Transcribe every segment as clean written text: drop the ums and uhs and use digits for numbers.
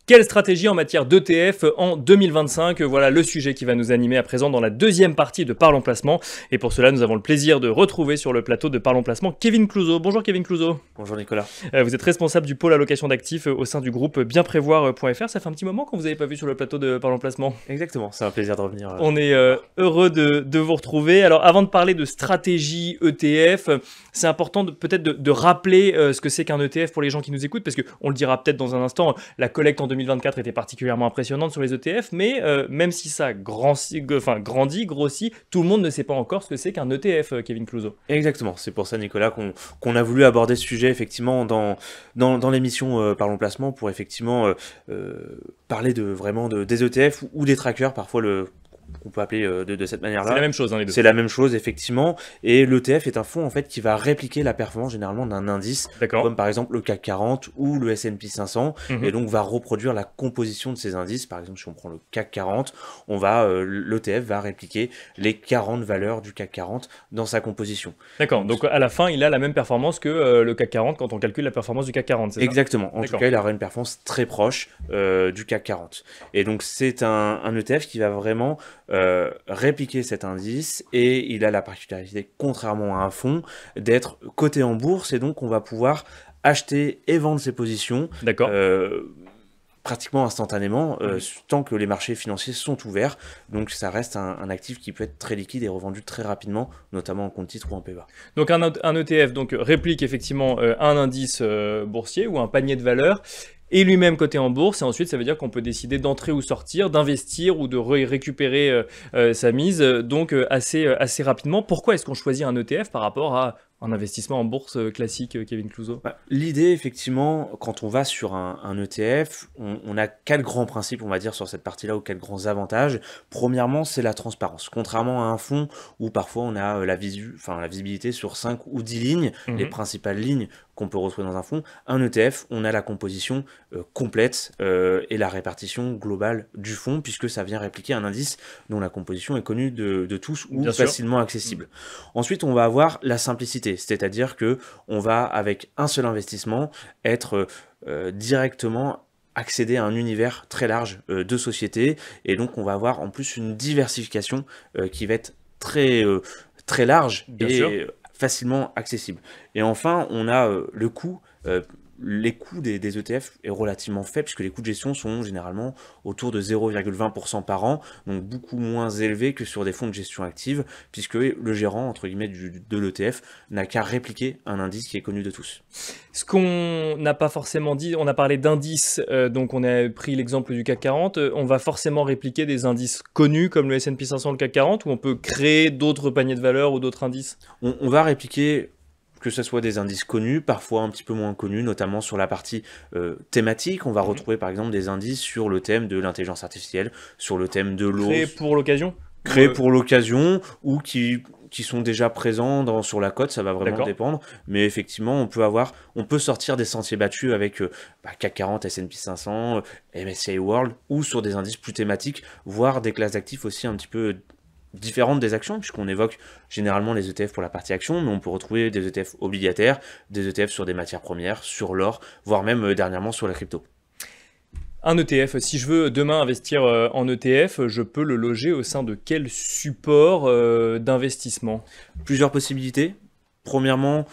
Quelle stratégie en matière d'ETF en 2025? Voilà le sujet qui va nous animer à présent dans la deuxième partie de Parlons Placement. Et pour cela, nous avons le plaisir de retrouver sur le plateau de Parlons Placement Kevin Clouzot. Bonjour Kevin Clouzot. Bonjour Nicolas. Vous êtes responsable du pôle allocation d'actifs au sein du groupe bienprévoir.fr. Ça fait un petit moment qu'on vous avait pas vu sur le plateau de Parlons Placement. Exactement, c'est un plaisir de revenir. On est heureux de vous retrouver. Alors avant de parler de stratégie ETF, c'est important peut-être de rappeler ce que c'est qu'un ETF pour les gens qui nous écoutent, parce qu'on le dira peut-être dans un instant, la collecte en 2024 était particulièrement impressionnante sur les ETF, mais même si ça grandit, grossit, tout le monde ne sait pas encore ce que c'est qu'un ETF, Kevin Clouzot. Exactement, c'est pour ça Nicolas qu'on a voulu aborder ce sujet effectivement dans l'émission Parlons Placement pour effectivement parler des ETF ou des trackers, parfois on peut appeler de cette manière-là. C'est la même chose, hein, les deux. C'est la même chose, effectivement. Et l'ETF est un fonds en fait, qui va répliquer la performance généralement d'un indice, comme par exemple le CAC 40 ou le S&P 500, et donc va reproduire la composition de ces indices. Par exemple, si on prend le CAC 40, l'ETF va répliquer les 40 valeurs du CAC 40 dans sa composition. D'accord, donc à la fin, il a la même performance que le CAC 40 quand on calcule la performance du CAC 40, c'est ça? Exactement. En tout cas, il aura une performance très proche du CAC 40. Et donc, c'est un ETF qui va vraiment répliquer cet indice, et il a la particularité, contrairement à un fonds, d'être coté en bourse, et donc on va pouvoir acheter et vendre ses positions pratiquement instantanément, tant que les marchés financiers sont ouverts. Donc ça reste un actif qui peut être très liquide et revendu très rapidement, notamment en compte titre ou en PEVA. Donc un ETF réplique effectivement un indice boursier ou un panier de valeurs, et lui-même coté en bourse, et ensuite ça veut dire qu'on peut décider d'entrer ou sortir, d'investir ou de récupérer sa mise, donc assez rapidement. Pourquoi est-ce qu'on choisit un ETF par rapport à un investissement en bourse classique, Kevin Clouzot? L'idée, effectivement, quand on va sur un ETF, on a 4 grands principes, on va dire, sur cette partie-là, ou 4 grands avantages. Premièrement, c'est la transparence. Contrairement à un fonds où parfois on a la visibilité sur 5 ou 10 lignes, les principales lignes qu'on peut retrouver dans un fonds, un ETF, on a la composition complète et la répartition globale du fonds, puisque ça vient répliquer un indice dont la composition est connue de tous ou facilement accessible. Ensuite, on va avoir la simplicité, c'est-à-dire que on va, avec un seul investissement, être directement accéder à un univers très large de sociétés, et donc on va avoir en plus une diversification qui va être très large et facilement accessible. Et enfin, on a le coût. Les coûts des ETF est relativement faible, puisque les coûts de gestion sont généralement autour de 0,20% par an, donc beaucoup moins élevés que sur des fonds de gestion active, puisque le gérant, entre guillemets, de l'ETF n'a qu'à répliquer un indice qui est connu de tous. Ce qu'on n'a pas forcément dit, on a parlé d'indices, donc on a pris l'exemple du CAC 40, on va forcément répliquer des indices connus comme le S&P 500, le CAC 40, ou on peut créer d'autres paniers de valeurs ou d'autres indices? On va répliquer que ce soit des indices connus, parfois un petit peu moins connus, notamment sur la partie thématique. On va retrouver par exemple des indices sur le thème de l'intelligence artificielle, sur le thème de l'eau. Créés pour l'occasion? Créés pour l'occasion, ou qui sont déjà présents sur la cote, ça va vraiment dépendre. Mais effectivement, on peut sortir des sentiers battus avec CAC 40, S&P 500, MSCI World, ou sur des indices plus thématiques, voire des classes d'actifs aussi un petit peu différentes des actions, puisqu'on évoque généralement les ETF pour la partie action, mais on peut retrouver des ETF obligataires, des ETF sur des matières premières, sur l'or, voire même dernièrement sur la crypto. Un ETF, si je veux demain investir en ETF, je peux le loger au sein de quel support d'investissement? Plusieurs possibilités. Premièrement,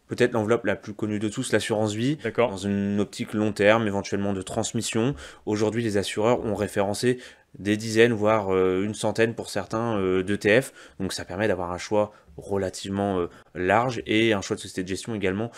peut-être l'enveloppe la plus connue de tous, l'assurance vie, dans une optique long terme, éventuellement de transmission. Aujourd'hui, les assureurs ont référencé des dizaines, voire une centaine pour certains d'ETF, donc ça permet d'avoir un choix relativement large, et un choix de société de gestion également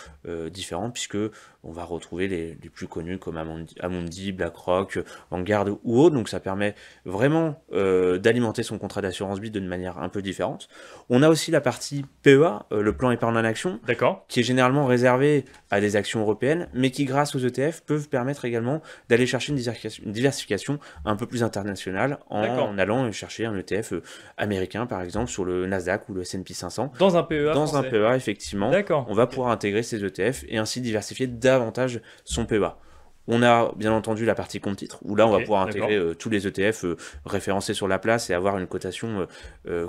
différent, puisque on va retrouver les plus connus comme Amundi, BlackRock, Vanguard ou autres, donc ça permet vraiment d'alimenter son contrat d'assurance vie d'une manière un peu différente. On a aussi la partie PEA, le plan épargne en action, qui est généralement réservé à des actions européennes, mais qui grâce aux ETF peuvent permettre également d'aller chercher une diversification un peu plus internationale en allant chercher un ETF américain par exemple sur le Nasdaq ou le S&P 500. Dans un PEA un PEA, effectivement, on va pouvoir intégrer ces ETF et ainsi diversifier davantage son PEA. On a bien entendu la partie compte titre, où là on va Ok, pouvoir d'accord. intégrer tous les ETF référencés sur la place et avoir une cotation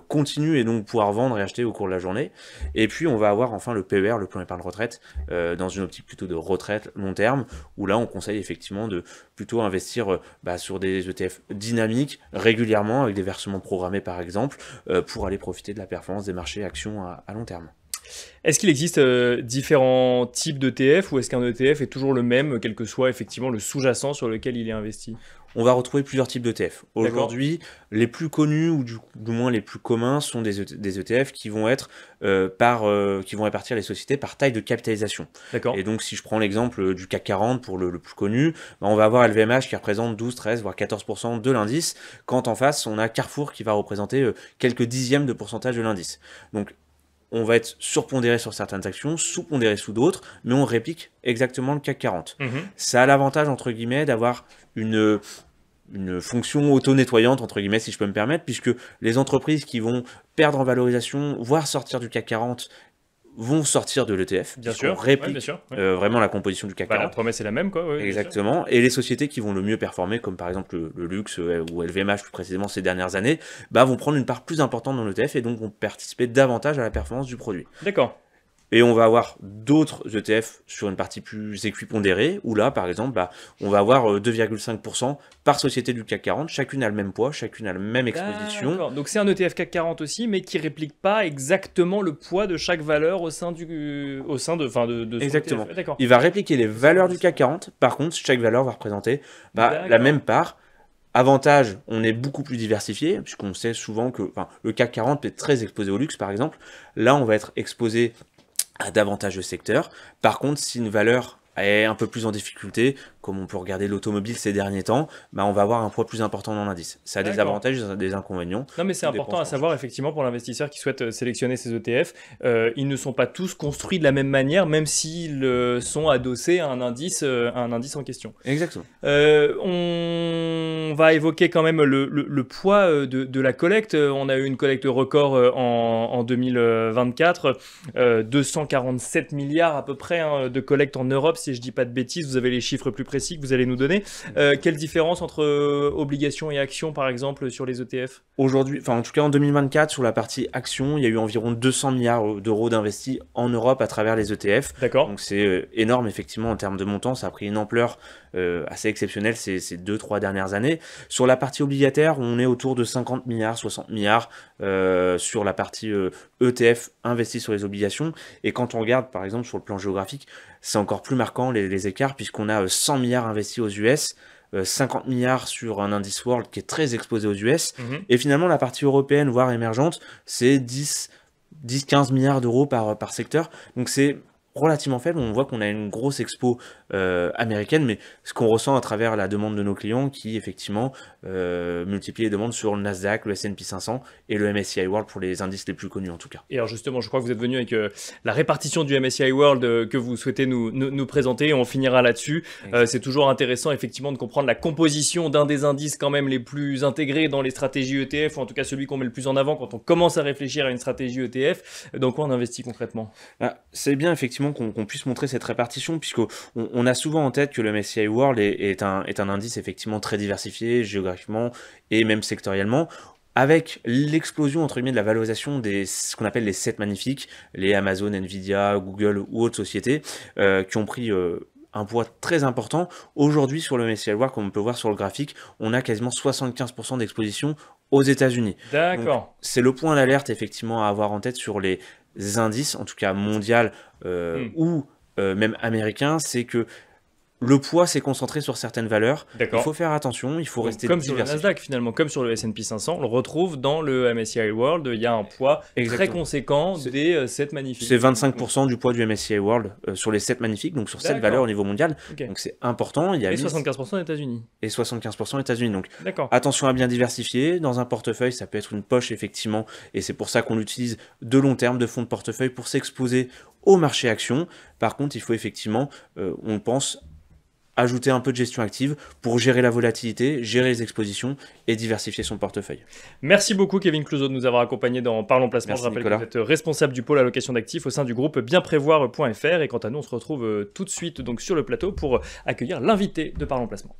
continue et donc pouvoir vendre et acheter au cours de la journée. Et puis on va avoir enfin le PER, le plan épargne retraite, dans une optique plutôt de retraite long terme, où là on conseille effectivement de plutôt investir sur des ETF dynamiques régulièrement avec des versements programmés par exemple, pour aller profiter de la performance des marchés actions à long terme. Est-ce qu'il existe différents types d'ETF ou est-ce qu'un ETF est toujours le même, quel que soit effectivement le sous-jacent sur lequel il est investi? On va retrouver plusieurs types d'ETF. D'accord. Aujourd'hui, les plus connus ou du moins les plus communs sont des ETF qui vont être qui vont répartir les sociétés par taille de capitalisation. D'accord. Et donc, si je prends l'exemple du CAC 40 pour le plus connu, on va avoir LVMH qui représente 12, 13, voire 14% de l'indice, quand en face, on a Carrefour qui va représenter quelques dixièmes de pourcentage de l'indice. Donc, on va être surpondéré sur certaines actions, sous-pondéré sous d'autres, mais on réplique exactement le CAC 40. Mhm. Ça a l'avantage, entre guillemets, d'avoir une fonction auto-nettoyante, entre guillemets, si je peux me permettre, puisque les entreprises qui vont perdre en valorisation, voire sortir du CAC 40, vont sortir de l'ETF, Bien puisqu'on sûr. Ouais, réplique bien sûr. Ouais. vraiment la composition du CAC Bah, la 40. promesse est la même, quoi. Ouais, bien sûr. Exactement. Et les sociétés qui vont le mieux performer, comme par exemple le luxe ou LVMH plus précisément ces dernières années, vont prendre une part plus importante dans l'ETF et donc vont participer davantage à la performance du produit. D'accord. Et on va avoir d'autres ETF sur une partie plus équipondérée, où là, par exemple, on va avoir 2,5% par société du CAC 40. Chacune a le même poids, chacune a la même exposition. D'accord. Donc c'est un ETF CAC 40 aussi, mais qui réplique pas exactement le poids de chaque valeur au sein de son Exactement. ETF. D'accord. Il va répliquer les valeurs du CAC 40. Par contre, chaque valeur va représenter la D'accord. même part. Avantage, on est beaucoup plus diversifié, puisqu'on sait souvent que le CAC 40 est très exposé au luxe, par exemple. Là, on va être exposé à davantage de secteurs. Par contre, si une valeur est un peu plus en difficulté, comme on peut regarder l'automobile ces derniers temps, on va avoir un poids plus important dans l'indice. Ça a des D'accord. avantages et des inconvénients. Non, mais c'est Tout dépend important à ce qu'on savoir, cherche. effectivement, pour l'investisseur qui souhaite sélectionner ses ETF. Ils ne sont pas tous construits de la même manière, même s'ils sont adossés à un indice en question. Exactement. On va évoquer quand même le poids de la collecte. On a eu une collecte record en 2024, 247 milliards à peu près de collecte en Europe, si je dis pas de bêtises. Vous avez les chiffres plus précis que vous allez nous donner. Quelle différence entre obligations et actions, par exemple, sur les ETF? Aujourd'hui, en tout cas en 2024, sur la partie action, il y a eu environ 200 milliards d'euros d'investis en Europe à travers les ETF. D'accord. Donc c'est énorme, effectivement, en termes de montant. Ça a pris une ampleur assez exceptionnelle ces 2-3 dernières années. Sur la partie obligataire, on est autour de 50 milliards, 60 milliards sur la partie ETF investis sur les obligations. Et quand on regarde, par exemple, sur le plan géographique, c'est encore plus marquant les écarts, puisqu'on a 100 milliards investis aux US, 50 milliards sur un indice World qui est très exposé aux US. Et finalement, la partie européenne, voire émergente, c'est 10-15 milliards d'euros par secteur. Donc c'est relativement faible. On voit qu'on a une grosse expo américaine, mais ce qu'on ressent à travers la demande de nos clients qui, effectivement, multiplie les demandes sur le Nasdaq, le S&P 500 et le MSCI World pour les indices les plus connus en tout cas. Et alors justement, je crois que vous êtes venu avec la répartition du MSCI World que vous souhaitez nous présenter et on finira là-dessus. C'est toujours intéressant effectivement de comprendre la composition d'un des indices quand même les plus intégrés dans les stratégies ETF, ou en tout cas celui qu'on met le plus en avant quand on commence à réfléchir à une stratégie ETF. Dans quoi on investit concrètement? C'est bien effectivement qu'on puisse montrer cette répartition, puisqu'on a souvent en tête que le MSCI World est un indice effectivement très diversifié géographiquement et même sectoriellement. Avec l'explosion entre guillemets de la valorisation ce qu'on appelle les 7 magnifiques, les Amazon, Nvidia, Google ou autres sociétés qui ont pris un poids très important. Aujourd'hui sur le MSCI World, comme on peut voir sur le graphique, on a quasiment 75% d'exposition aux États-Unis. D'accord. C'est le point d'alerte effectivement à avoir en tête sur les indices, en tout cas mondial ou même américain, c'est que le poids s'est concentré sur certaines valeurs. D'accord. Il faut faire attention, il faut rester comme sur le diversifié. Nasdaq finalement, comme sur le S&P 500, on le retrouve dans le MSCI World, il y a un poids très conséquent des 7 magnifiques. C'est 25% du poids du MSCI World sur les 7 magnifiques, donc sur 7 valeurs au niveau mondial. Okay. Donc c'est important. Il y a et 75% aux États-Unis. Et 75% aux États-Unis. Donc attention à bien diversifier. Dans un portefeuille, ça peut être une poche effectivement, et c'est pour ça qu'on l'utilise de long terme, de fonds de portefeuille pour s'exposer au marché action. Par contre, il faut effectivement, on pense, ajouter un peu de gestion active pour gérer la volatilité, gérer les expositions et diversifier son portefeuille. Merci beaucoup Kevin Clouzot de nous avoir accompagnés dans Parlons Placement. Merci, Je rappelle Nicolas. que vous êtes responsable du pôle allocation d'actifs au sein du groupe bienprévoir.fr. Et quant à nous, on se retrouve tout de suite donc sur le plateau pour accueillir l'invité de Parlons Placement.